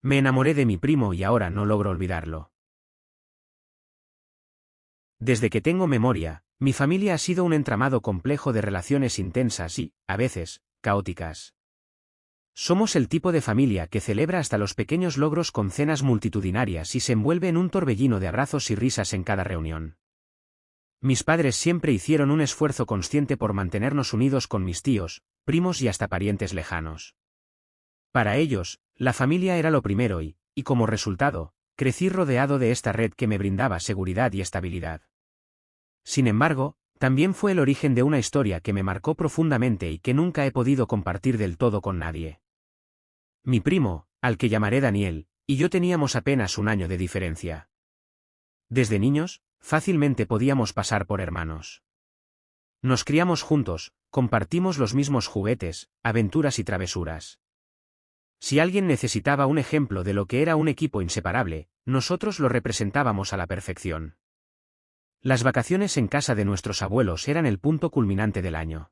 Me enamoré de mi primo y ahora no logro olvidarlo. Desde que tengo memoria, mi familia ha sido un entramado complejo de relaciones intensas y, a veces, caóticas. Somos el tipo de familia que celebra hasta los pequeños logros con cenas multitudinarias y se envuelve en un torbellino de abrazos y risas en cada reunión. Mis padres siempre hicieron un esfuerzo consciente por mantenernos unidos con mis tíos, primos y hasta parientes lejanos. Para ellos, la familia era lo primero y como resultado, crecí rodeado de esta red que me brindaba seguridad y estabilidad. Sin embargo, también fue el origen de una historia que me marcó profundamente y que nunca he podido compartir del todo con nadie. Mi primo, al que llamaré Daniel, y yo teníamos apenas un año de diferencia. Desde niños, fácilmente podíamos pasar por hermanos. Nos criamos juntos, compartimos los mismos juguetes, aventuras y travesuras. Si alguien necesitaba un ejemplo de lo que era un equipo inseparable, nosotros lo representábamos a la perfección. Las vacaciones en casa de nuestros abuelos eran el punto culminante del año.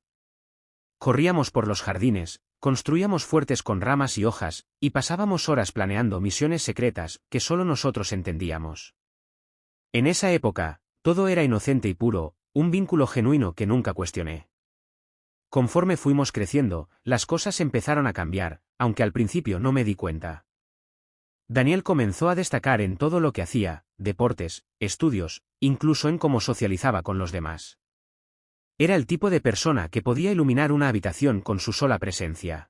Corríamos por los jardines, construíamos fuertes con ramas y hojas, y pasábamos horas planeando misiones secretas que solo nosotros entendíamos. En esa época, todo era inocente y puro, un vínculo genuino que nunca cuestioné. Conforme fuimos creciendo, las cosas empezaron a cambiar, aunque al principio no me di cuenta. Daniel comenzó a destacar en todo lo que hacía, deportes, estudios, incluso en cómo socializaba con los demás. Era el tipo de persona que podía iluminar una habitación con su sola presencia.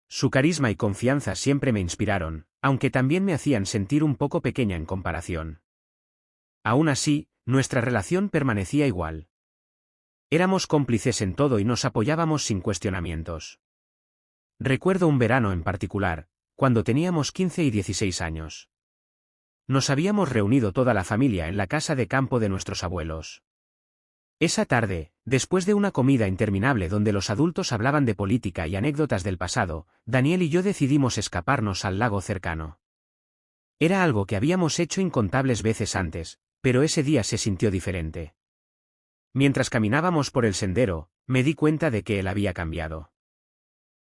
Su carisma y confianza siempre me inspiraron, aunque también me hacían sentir un poco pequeña en comparación. Aún así, nuestra relación permanecía igual. Éramos cómplices en todo y nos apoyábamos sin cuestionamientos. Recuerdo un verano en particular, cuando teníamos 15 y 16 años. Nos habíamos reunido toda la familia en la casa de campo de nuestros abuelos. Esa tarde, después de una comida interminable donde los adultos hablaban de política y anécdotas del pasado, Daniel y yo decidimos escaparnos al lago cercano. Era algo que habíamos hecho incontables veces antes, pero ese día se sintió diferente. Mientras caminábamos por el sendero, me di cuenta de que él había cambiado.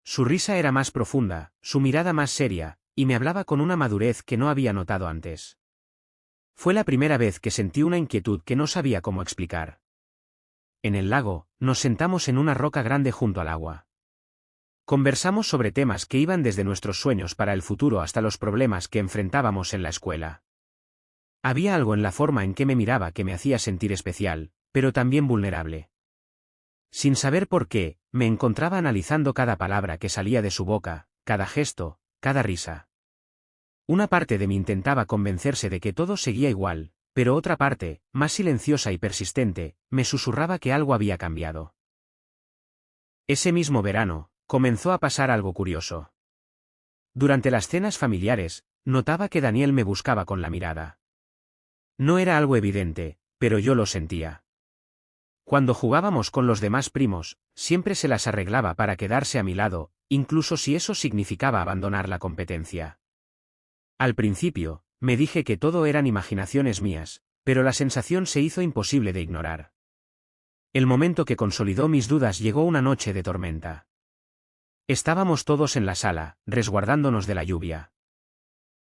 Su risa era más profunda, su mirada más seria, y me hablaba con una madurez que no había notado antes. Fue la primera vez que sentí una inquietud que no sabía cómo explicar. En el lago, nos sentamos en una roca grande junto al agua. Conversamos sobre temas que iban desde nuestros sueños para el futuro hasta los problemas que enfrentábamos en la escuela. Había algo en la forma en que me miraba que me hacía sentir especial, pero también vulnerable. Sin saber por qué, me encontraba analizando cada palabra que salía de su boca, cada gesto, cada risa. Una parte de mí intentaba convencerse de que todo seguía igual, pero otra parte, más silenciosa y persistente, me susurraba que algo había cambiado. Ese mismo verano, comenzó a pasar algo curioso. Durante las cenas familiares, notaba que Daniel me buscaba con la mirada. No era algo evidente, pero yo lo sentía. Cuando jugábamos con los demás primos, siempre se las arreglaba para quedarse a mi lado, incluso si eso significaba abandonar la competencia. Al principio, me dije que todo eran imaginaciones mías, pero la sensación se hizo imposible de ignorar. El momento que consolidó mis dudas llegó una noche de tormenta. Estábamos todos en la sala, resguardándonos de la lluvia.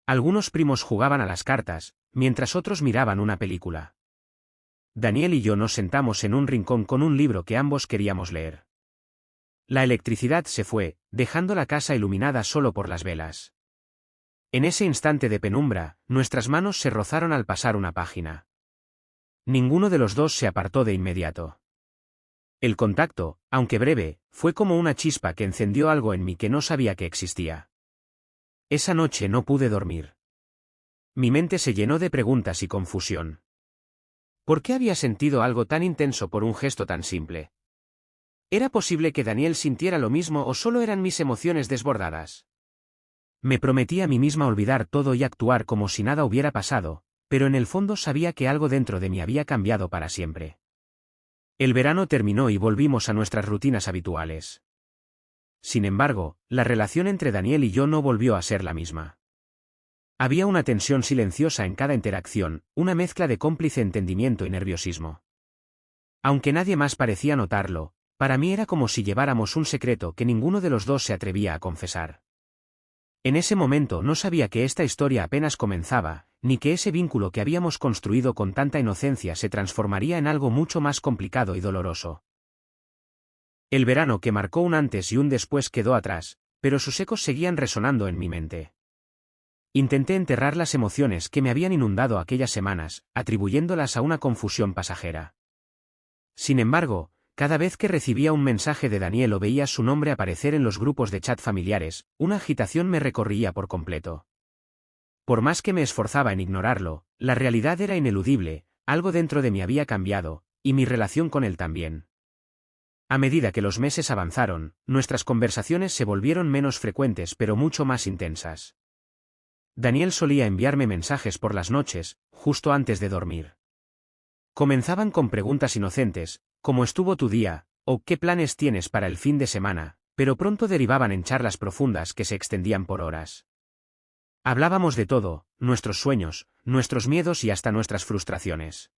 Algunos primos jugaban a las cartas, mientras otros miraban una película. Daniel y yo nos sentamos en un rincón con un libro que ambos queríamos leer. La electricidad se fue, dejando la casa iluminada solo por las velas. En ese instante de penumbra, nuestras manos se rozaron al pasar una página. Ninguno de los dos se apartó de inmediato. El contacto, aunque breve, fue como una chispa que encendió algo en mí que no sabía que existía. Esa noche no pude dormir. Mi mente se llenó de preguntas y confusión. ¿Por qué había sentido algo tan intenso por un gesto tan simple? ¿Era posible que Daniel sintiera lo mismo o solo eran mis emociones desbordadas? Me prometí a mí misma olvidar todo y actuar como si nada hubiera pasado, pero en el fondo sabía que algo dentro de mí había cambiado para siempre. El verano terminó y volvimos a nuestras rutinas habituales. Sin embargo, la relación entre Daniel y yo no volvió a ser la misma. Había una tensión silenciosa en cada interacción, una mezcla de cómplice entendimiento y nerviosismo. Aunque nadie más parecía notarlo, para mí era como si lleváramos un secreto que ninguno de los dos se atrevía a confesar. En ese momento no sabía que esta historia apenas comenzaba, ni que ese vínculo que habíamos construido con tanta inocencia se transformaría en algo mucho más complicado y doloroso. El verano que marcó un antes y un después quedó atrás, pero sus ecos seguían resonando en mi mente. Intenté enterrar las emociones que me habían inundado aquellas semanas, atribuyéndolas a una confusión pasajera. Sin embargo, cada vez que recibía un mensaje de Daniel o veía su nombre aparecer en los grupos de chat familiares, una agitación me recorría por completo. Por más que me esforzaba en ignorarlo, la realidad era ineludible, algo dentro de mí había cambiado, y mi relación con él también. A medida que los meses avanzaron, nuestras conversaciones se volvieron menos frecuentes pero mucho más intensas. Daniel solía enviarme mensajes por las noches, justo antes de dormir. Comenzaban con preguntas inocentes, ¿cómo estuvo tu día?, o ¿qué planes tienes para el fin de semana?, pero pronto derivaban en charlas profundas que se extendían por horas. Hablábamos de todo, nuestros sueños, nuestros miedos y hasta nuestras frustraciones.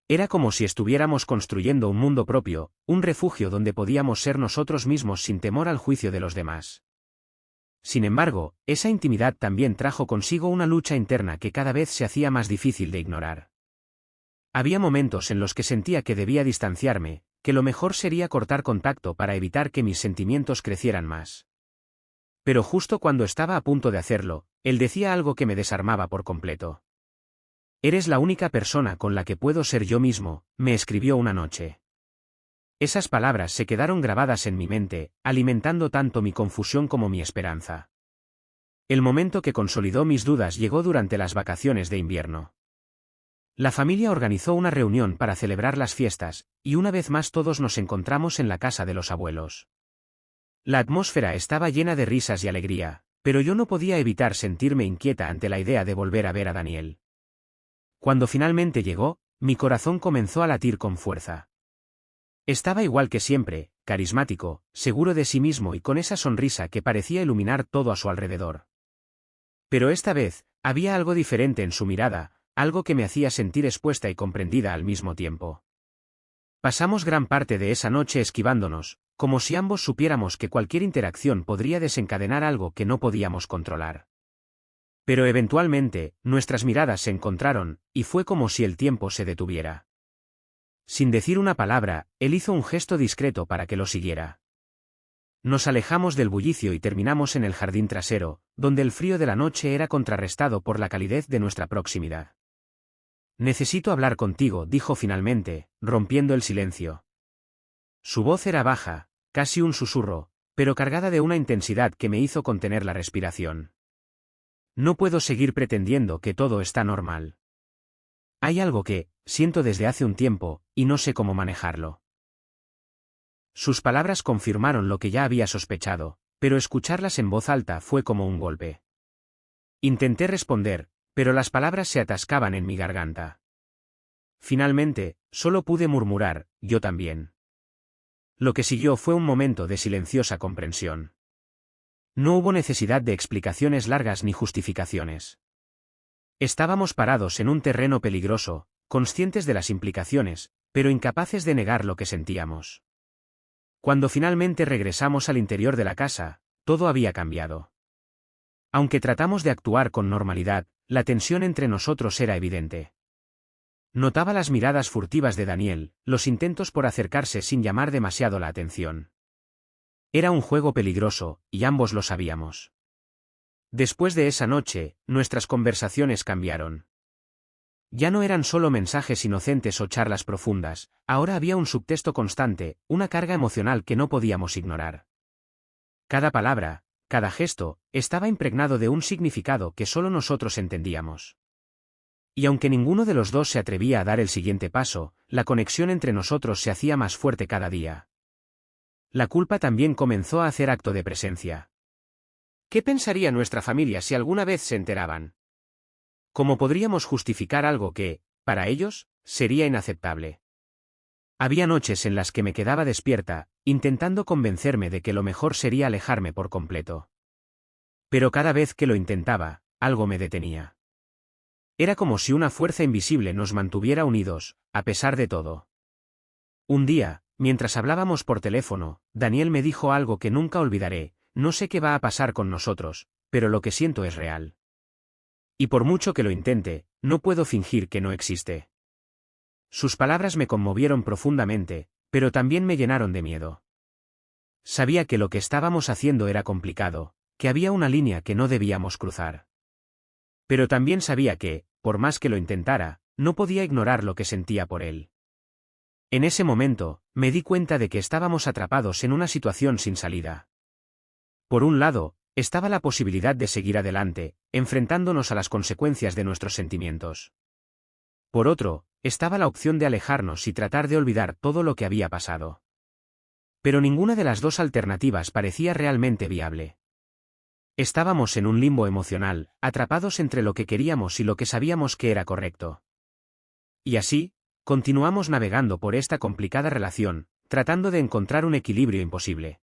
Era como si estuviéramos construyendo un mundo propio, un refugio donde podíamos ser nosotros mismos sin temor al juicio de los demás. Sin embargo, esa intimidad también trajo consigo una lucha interna que cada vez se hacía más difícil de ignorar. Había momentos en los que sentía que debía distanciarme, que lo mejor sería cortar contacto para evitar que mis sentimientos crecieran más. Pero justo cuando estaba a punto de hacerlo, él decía algo que me desarmaba por completo. «Eres la única persona con la que puedo ser yo mismo», me escribió una noche. Esas palabras se quedaron grabadas en mi mente, alimentando tanto mi confusión como mi esperanza. El momento que consolidó mis dudas llegó durante las vacaciones de invierno. La familia organizó una reunión para celebrar las fiestas, y una vez más todos nos encontramos en la casa de los abuelos. La atmósfera estaba llena de risas y alegría, pero yo no podía evitar sentirme inquieta ante la idea de volver a ver a Daniel. Cuando finalmente llegó, mi corazón comenzó a latir con fuerza. Estaba igual que siempre, carismático, seguro de sí mismo y con esa sonrisa que parecía iluminar todo a su alrededor. Pero esta vez, había algo diferente en su mirada, algo que me hacía sentir expuesta y comprendida al mismo tiempo. Pasamos gran parte de esa noche esquivándonos, como si ambos supiéramos que cualquier interacción podría desencadenar algo que no podíamos controlar. Pero eventualmente, nuestras miradas se encontraron, y fue como si el tiempo se detuviera. Sin decir una palabra, él hizo un gesto discreto para que lo siguiera. Nos alejamos del bullicio y terminamos en el jardín trasero, donde el frío de la noche era contrarrestado por la calidez de nuestra proximidad. «Necesito hablar contigo», dijo finalmente, rompiendo el silencio. Su voz era baja, casi un susurro, pero cargada de una intensidad que me hizo contener la respiración. «No puedo seguir pretendiendo que todo está normal. Hay algo que siento desde hace un tiempo, y no sé cómo manejarlo». Sus palabras confirmaron lo que ya había sospechado, pero escucharlas en voz alta fue como un golpe. Intenté responder, pero las palabras se atascaban en mi garganta. Finalmente, solo pude murmurar, «yo también». Lo que siguió fue un momento de silenciosa comprensión. No hubo necesidad de explicaciones largas ni justificaciones. Estábamos parados en un terreno peligroso, conscientes de las implicaciones, pero incapaces de negar lo que sentíamos. Cuando finalmente regresamos al interior de la casa, todo había cambiado. Aunque tratamos de actuar con normalidad, la tensión entre nosotros era evidente. Notaba las miradas furtivas de Daniel, los intentos por acercarse sin llamar demasiado la atención. Era un juego peligroso, y ambos lo sabíamos. Después de esa noche, nuestras conversaciones cambiaron. Ya no eran solo mensajes inocentes o charlas profundas, ahora había un subtexto constante, una carga emocional que no podíamos ignorar. Cada palabra, cada gesto, estaba impregnado de un significado que solo nosotros entendíamos. Y aunque ninguno de los dos se atrevía a dar el siguiente paso, la conexión entre nosotros se hacía más fuerte cada día. La culpa también comenzó a hacer acto de presencia. ¿Qué pensaría nuestra familia si alguna vez se enteraban? ¿Cómo podríamos justificar algo que, para ellos, sería inaceptable? Había noches en las que me quedaba despierta, intentando convencerme de que lo mejor sería alejarme por completo. Pero cada vez que lo intentaba, algo me detenía. Era como si una fuerza invisible nos mantuviera unidos, a pesar de todo. Un día, mientras hablábamos por teléfono, Daniel me dijo algo que nunca olvidaré: «No sé qué va a pasar con nosotros, pero lo que siento es real. Y por mucho que lo intente, no puedo fingir que no existe. Sus palabras me conmovieron profundamente, pero también me llenaron de miedo. Sabía que lo que estábamos haciendo era complicado, que había una línea que no debíamos cruzar. Pero también sabía que, por más que lo intentara, no podía ignorar lo que sentía por él. En ese momento, me di cuenta de que estábamos atrapados en una situación sin salida. Por un lado, estaba la posibilidad de seguir adelante, enfrentándonos a las consecuencias de nuestros sentimientos. Por otro, estaba la opción de alejarnos y tratar de olvidar todo lo que había pasado. Pero ninguna de las dos alternativas parecía realmente viable. Estábamos en un limbo emocional, atrapados entre lo que queríamos y lo que sabíamos que era correcto. Y así, continuamos navegando por esta complicada relación, tratando de encontrar un equilibrio imposible.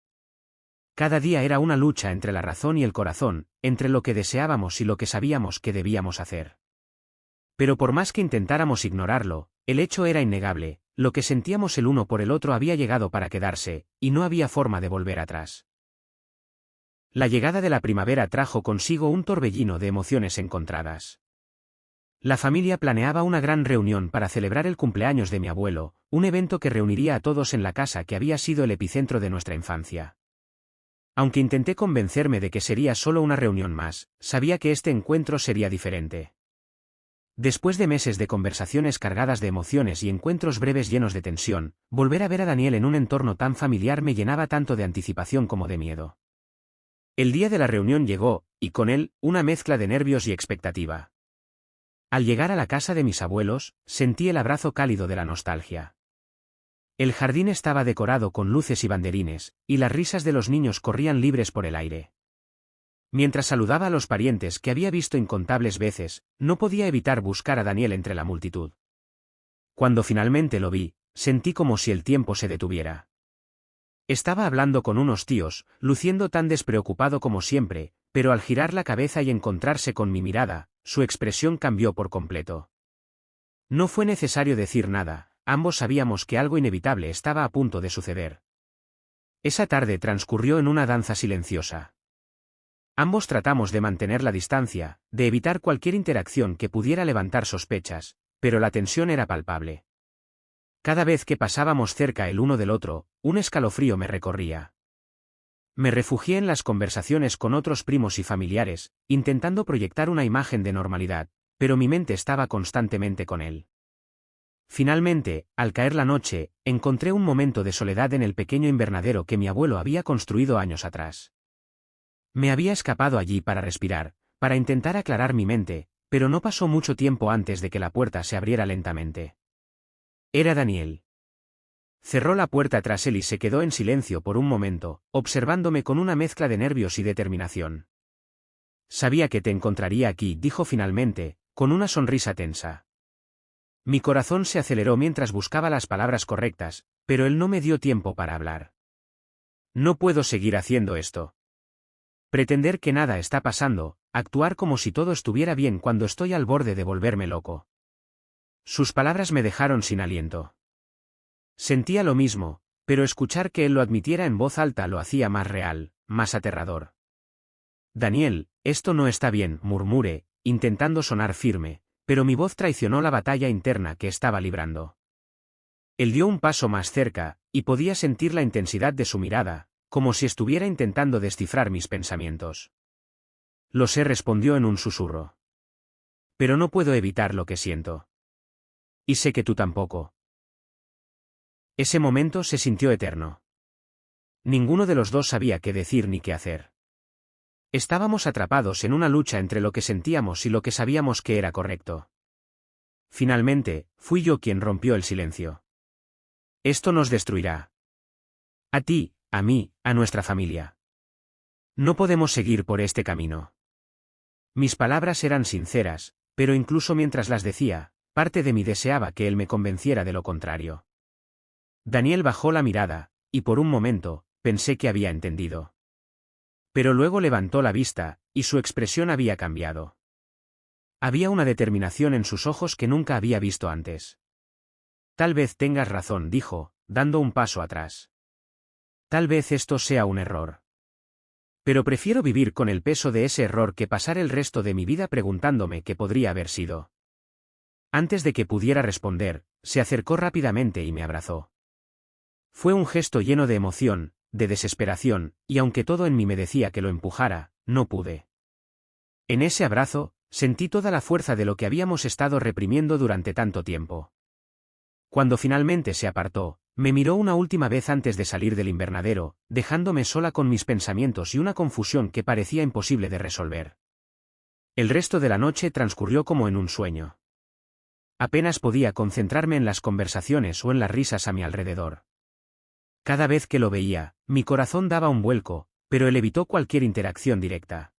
Cada día era una lucha entre la razón y el corazón, entre lo que deseábamos y lo que sabíamos que debíamos hacer. Pero por más que intentáramos ignorarlo, el hecho era innegable, lo que sentíamos el uno por el otro había llegado para quedarse, y no había forma de volver atrás. La llegada de la primavera trajo consigo un torbellino de emociones encontradas. La familia planeaba una gran reunión para celebrar el cumpleaños de mi abuelo, un evento que reuniría a todos en la casa que había sido el epicentro de nuestra infancia. Aunque intenté convencerme de que sería solo una reunión más, sabía que este encuentro sería diferente. Después de meses de conversaciones cargadas de emociones y encuentros breves llenos de tensión, volver a ver a Daniel en un entorno tan familiar me llenaba tanto de anticipación como de miedo. El día de la reunión llegó, y con él, una mezcla de nervios y expectativa. Al llegar a la casa de mis abuelos, sentí el abrazo cálido de la nostalgia. El jardín estaba decorado con luces y banderines, y las risas de los niños corrían libres por el aire. Mientras saludaba a los parientes que había visto incontables veces, no podía evitar buscar a Daniel entre la multitud. Cuando finalmente lo vi, sentí como si el tiempo se detuviera. Estaba hablando con unos tíos, luciendo tan despreocupado como siempre, pero al girar la cabeza y encontrarse con mi mirada, su expresión cambió por completo. No fue necesario decir nada, ambos sabíamos que algo inevitable estaba a punto de suceder. Esa tarde transcurrió en una danza silenciosa. Ambos tratamos de mantener la distancia, de evitar cualquier interacción que pudiera levantar sospechas, pero la tensión era palpable. Cada vez que pasábamos cerca el uno del otro, un escalofrío me recorría. Me refugié en las conversaciones con otros primos y familiares, intentando proyectar una imagen de normalidad, pero mi mente estaba constantemente con él. Finalmente, al caer la noche, encontré un momento de soledad en el pequeño invernadero que mi abuelo había construido años atrás. Me había escapado allí para respirar, para intentar aclarar mi mente, pero no pasó mucho tiempo antes de que la puerta se abriera lentamente. Era Daniel. Cerró la puerta tras él y se quedó en silencio por un momento, observándome con una mezcla de nervios y determinación. Sabía que te encontraría aquí, dijo finalmente, con una sonrisa tensa. Mi corazón se aceleró mientras buscaba las palabras correctas, pero él no me dio tiempo para hablar. No puedo seguir haciendo esto. Pretender que nada está pasando, actuar como si todo estuviera bien cuando estoy al borde de volverme loco. Sus palabras me dejaron sin aliento. Sentía lo mismo, pero escuchar que él lo admitiera en voz alta lo hacía más real, más aterrador. Daniel, esto no está bien, murmuré, intentando sonar firme, pero mi voz traicionó la batalla interna que estaba librando. Él dio un paso más cerca, y podía sentir la intensidad de su mirada, como si estuviera intentando descifrar mis pensamientos. Lo sé, respondió en un susurro. Pero no puedo evitar lo que siento. Y sé que tú tampoco. Ese momento se sintió eterno. Ninguno de los dos sabía qué decir ni qué hacer. Estábamos atrapados en una lucha entre lo que sentíamos y lo que sabíamos que era correcto. Finalmente, fui yo quien rompió el silencio. Esto nos destruirá. A ti, a mí, a nuestra familia. No podemos seguir por este camino. Mis palabras eran sinceras, pero incluso mientras las decía, parte de mí deseaba que él me convenciera de lo contrario. Daniel bajó la mirada, y por un momento, pensé que había entendido. Pero luego levantó la vista, y su expresión había cambiado. Había una determinación en sus ojos que nunca había visto antes. Tal vez tengas razón, dijo, dando un paso atrás. Tal vez esto sea un error. Pero prefiero vivir con el peso de ese error que pasar el resto de mi vida preguntándome qué podría haber sido. Antes de que pudiera responder, se acercó rápidamente y me abrazó. Fue un gesto lleno de emoción, de desesperación, y aunque todo en mí me decía que lo empujara, no pude. En ese abrazo, sentí toda la fuerza de lo que habíamos estado reprimiendo durante tanto tiempo. Cuando finalmente se apartó, me miró una última vez antes de salir del invernadero, dejándome sola con mis pensamientos y una confusión que parecía imposible de resolver. El resto de la noche transcurrió como en un sueño. Apenas podía concentrarme en las conversaciones o en las risas a mi alrededor. Cada vez que lo veía, mi corazón daba un vuelco, pero él evitó cualquier interacción directa.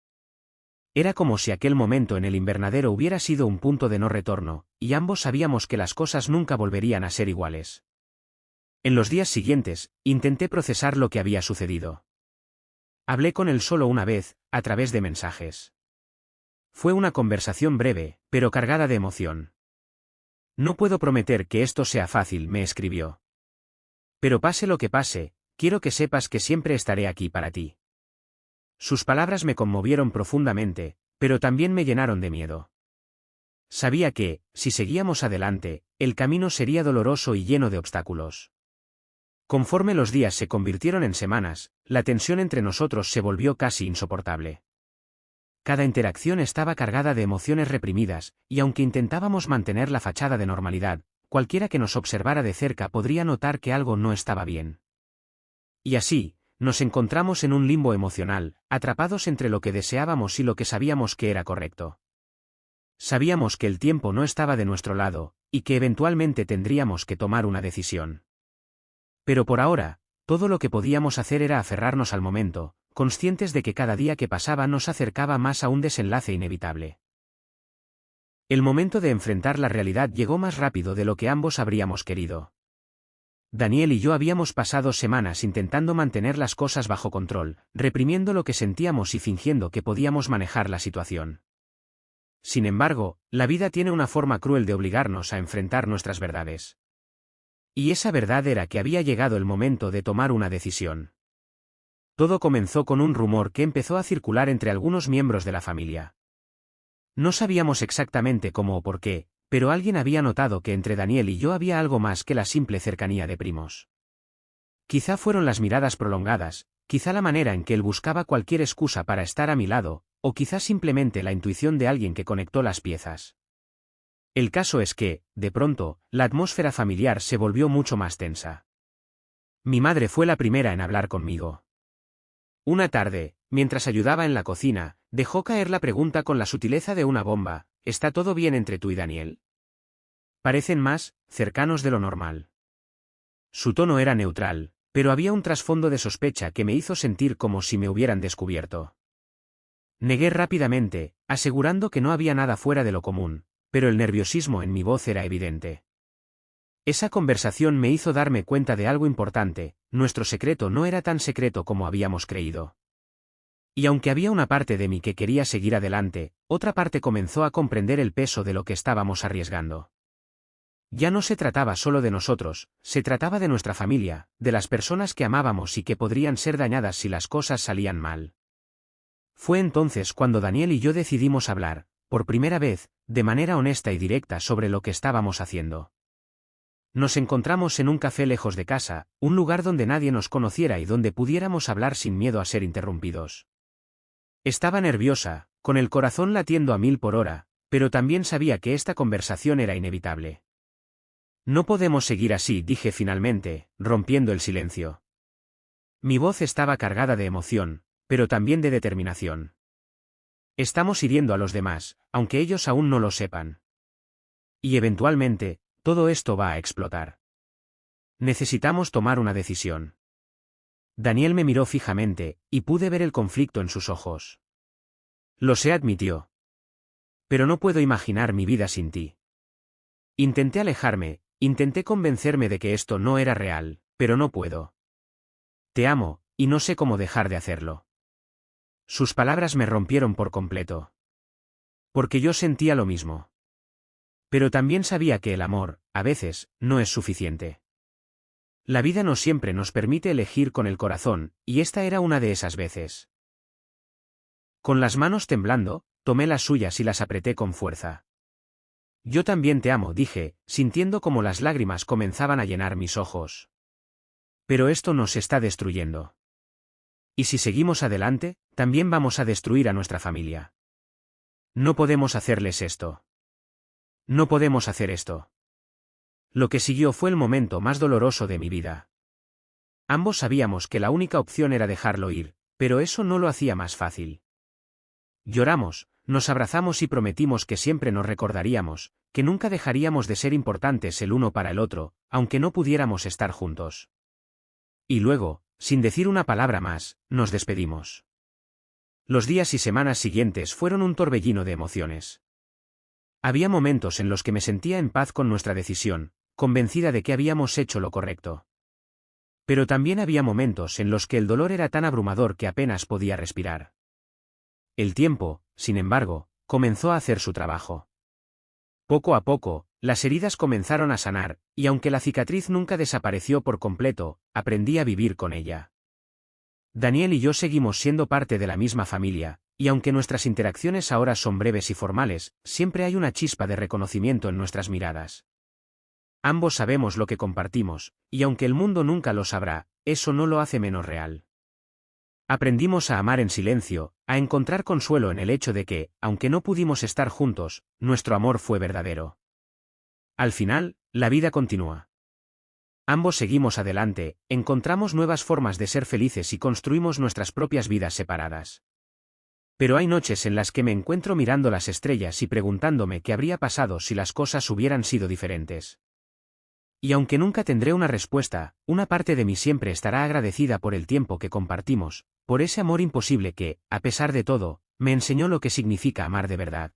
Era como si aquel momento en el invernadero hubiera sido un punto de no retorno, y ambos sabíamos que las cosas nunca volverían a ser iguales. En los días siguientes, intenté procesar lo que había sucedido. Hablé con él solo una vez, a través de mensajes. Fue una conversación breve, pero cargada de emoción. No puedo prometer que esto sea fácil, me escribió. Pero pase lo que pase, quiero que sepas que siempre estaré aquí para ti. Sus palabras me conmovieron profundamente, pero también me llenaron de miedo. Sabía que, si seguíamos adelante, el camino sería doloroso y lleno de obstáculos. Conforme los días se convirtieron en semanas, la tensión entre nosotros se volvió casi insoportable. Cada interacción estaba cargada de emociones reprimidas, y aunque intentábamos mantener la fachada de normalidad, cualquiera que nos observara de cerca podría notar que algo no estaba bien. Y así, nos encontramos en un limbo emocional, atrapados entre lo que deseábamos y lo que sabíamos que era correcto. Sabíamos que el tiempo no estaba de nuestro lado, y que eventualmente tendríamos que tomar una decisión. Pero por ahora, todo lo que podíamos hacer era aferrarnos al momento, conscientes de que cada día que pasaba nos acercaba más a un desenlace inevitable. El momento de enfrentar la realidad llegó más rápido de lo que ambos habríamos querido. Daniel y yo habíamos pasado semanas intentando mantener las cosas bajo control, reprimiendo lo que sentíamos y fingiendo que podíamos manejar la situación. Sin embargo, la vida tiene una forma cruel de obligarnos a enfrentar nuestras verdades. Y esa verdad era que había llegado el momento de tomar una decisión. Todo comenzó con un rumor que empezó a circular entre algunos miembros de la familia. No sabíamos exactamente cómo o por qué, pero alguien había notado que entre Daniel y yo había algo más que la simple cercanía de primos. Quizá fueron las miradas prolongadas, quizá la manera en que él buscaba cualquier excusa para estar a mi lado, o quizá simplemente la intuición de alguien que conectó las piezas. El caso es que, de pronto, la atmósfera familiar se volvió mucho más tensa. Mi madre fue la primera en hablar conmigo. Una tarde, mientras ayudaba en la cocina, dejó caer la pregunta con la sutileza de una bomba: ¿está todo bien entre tú y Daniel? Parecen más cercanos de lo normal. Su tono era neutral, pero había un trasfondo de sospecha que me hizo sentir como si me hubieran descubierto. Negué rápidamente, asegurando que no había nada fuera de lo común, pero el nerviosismo en mi voz era evidente. Esa conversación me hizo darme cuenta de algo importante: nuestro secreto no era tan secreto como habíamos creído. Y aunque había una parte de mí que quería seguir adelante, otra parte comenzó a comprender el peso de lo que estábamos arriesgando. Ya no se trataba solo de nosotros, se trataba de nuestra familia, de las personas que amábamos y que podrían ser dañadas si las cosas salían mal. Fue entonces cuando Daniel y yo decidimos hablar, por primera vez, de manera honesta y directa sobre lo que estábamos haciendo. Nos encontramos en un café lejos de casa, un lugar donde nadie nos conociera y donde pudiéramos hablar sin miedo a ser interrumpidos. Estaba nerviosa, con el corazón latiendo a 1000 por hora, pero también sabía que esta conversación era inevitable. No podemos seguir así, dije finalmente, rompiendo el silencio. Mi voz estaba cargada de emoción, pero también de determinación. Estamos hiriendo a los demás, aunque ellos aún no lo sepan. Y eventualmente, todo esto va a explotar. Necesitamos tomar una decisión. Daniel me miró fijamente, y pude ver el conflicto en sus ojos. Lo sé, admitió. Pero no puedo imaginar mi vida sin ti. Intenté alejarme, intenté convencerme de que esto no era real, pero no puedo. Te amo, y no sé cómo dejar de hacerlo. Sus palabras me rompieron por completo. Porque yo sentía lo mismo. Pero también sabía que el amor, a veces, no es suficiente. La vida no siempre nos permite elegir con el corazón, y esta era una de esas veces. Con las manos temblando, tomé las suyas y las apreté con fuerza. Yo también te amo, dije, sintiendo como las lágrimas comenzaban a llenar mis ojos. Pero esto nos está destruyendo. Y si seguimos adelante, también vamos a destruir a nuestra familia. No podemos hacerles esto. No podemos hacer esto. Lo que siguió fue el momento más doloroso de mi vida. Ambos sabíamos que la única opción era dejarlo ir, pero eso no lo hacía más fácil. Lloramos, nos abrazamos y prometimos que siempre nos recordaríamos, que nunca dejaríamos de ser importantes el uno para el otro, aunque no pudiéramos estar juntos. Y luego, sin decir una palabra más, nos despedimos. Los días y semanas siguientes fueron un torbellino de emociones. Había momentos en los que me sentía en paz con nuestra decisión, convencida de que habíamos hecho lo correcto. Pero también había momentos en los que el dolor era tan abrumador que apenas podía respirar. El tiempo, sin embargo, comenzó a hacer su trabajo. Poco a poco, las heridas comenzaron a sanar, y aunque la cicatriz nunca desapareció por completo, aprendí a vivir con ella. Daniel y yo seguimos siendo parte de la misma familia, y aunque nuestras interacciones ahora son breves y formales, siempre hay una chispa de reconocimiento en nuestras miradas. Ambos sabemos lo que compartimos, y aunque el mundo nunca lo sabrá, eso no lo hace menos real. Aprendimos a amar en silencio, a encontrar consuelo en el hecho de que, aunque no pudimos estar juntos, nuestro amor fue verdadero. Al final, la vida continúa. Ambos seguimos adelante, encontramos nuevas formas de ser felices y construimos nuestras propias vidas separadas. Pero hay noches en las que me encuentro mirando las estrellas y preguntándome qué habría pasado si las cosas hubieran sido diferentes. Y aunque nunca tendré una respuesta, una parte de mí siempre estará agradecida por el tiempo que compartimos, por ese amor imposible que, a pesar de todo, me enseñó lo que significa amar de verdad.